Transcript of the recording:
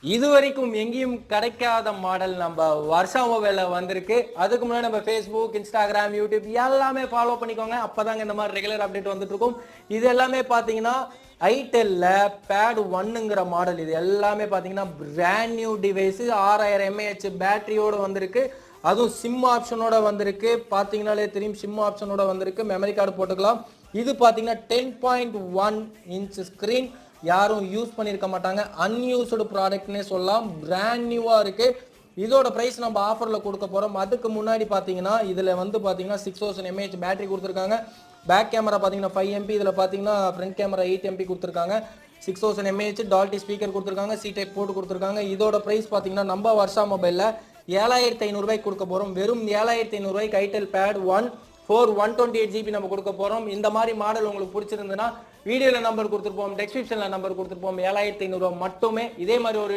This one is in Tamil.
இதுவரைக்கும் எங்கேயும் கிடைக்காத மாடல் நம்ம வருஷா மொபைல்ல வந்திருக்கு. அதுக்கு முன்னாடி நம்ம ஃபேஸ்புக், இன்ஸ்டாகிராம், யூடியூப் எல்லாமே ஃபாலோ பண்ணிக்கோங்க. அப்பதாங்க இந்த மாதிரி ரெகுலர் அப்டேட் வந்துட்டு இருக்கும். இது எல்லாமே பாத்தீங்கன்னா ஐடெல்ல பேட் 1ங்கிற மாடல். இது எல்லாமே பாத்தீங்கன்னா பிராண்ட் நியூ டிவைஸ். 6000 mAh பேட்டரியோட வந்திருக்கு. அதுவும் சிம் ஆப்ஷனோட வந்திருக்கு. பாத்தீங்கன்னாலே தெரியும், சிம் ஆப்ஷனோட வந்திருக்கு. மெமரி கார்டு போட்டுக்கலாம். இது பாத்தீங்கன்னா 10.1 இன்ச் ஸ்கிரீன். யாரும் யூஸ் பண்ணியிருக்க மாட்டாங்க. அன்யூஸ்டு ப்ராடக்ட்னே சொல்லலாம். பிராண்ட் நியூவா இருக்கு. இதோட பிரைஸ் நம்ம ஆஃபர்ல கொடுக்க போறோம். அதுக்கு முன்னாடி பாத்தீங்கன்னா இதுல வந்து பாத்தீங்கன்னா 6000 mAh பேட்டரி கொடுத்துருக்காங்க. பேக் கேமரா பாத்தீங்கன்னா 5 MP, இதுல பாத்தீங்கன்னா ஃப்ரண்ட் கேமரா 8 MP கொடுத்துருக்காங்க. 6000 mAh டால்டி ஸ்பீக்கர் கொடுத்துருக்காங்க. சி டைப் போர்ட் கொடுத்துருக்காங்க. இதோட பிரைஸ் பாத்தீங்கன்னா நம்ம வருஷா மொபைல்ல 7500 ரூபாய்க்கு கொடுக்க போறோம். வெறும் 7500 ரூபாய்க்கு ஐடெல் பேட் 1 128 GB நம்ம கொடுக்க போறோம். இந்த மாதிரி மாடல் உங்களுக்கு பிடிச்சிருந்ததுன்னா வீடியோல நம்பர் கொடுத்துருப்போம், டெஸ்கிரிப்ஷன்ல நம்பர் கொடுத்துருப்போம். 7500 ரூபாய் மட்டுமே. இதே மாதிரி ஒரு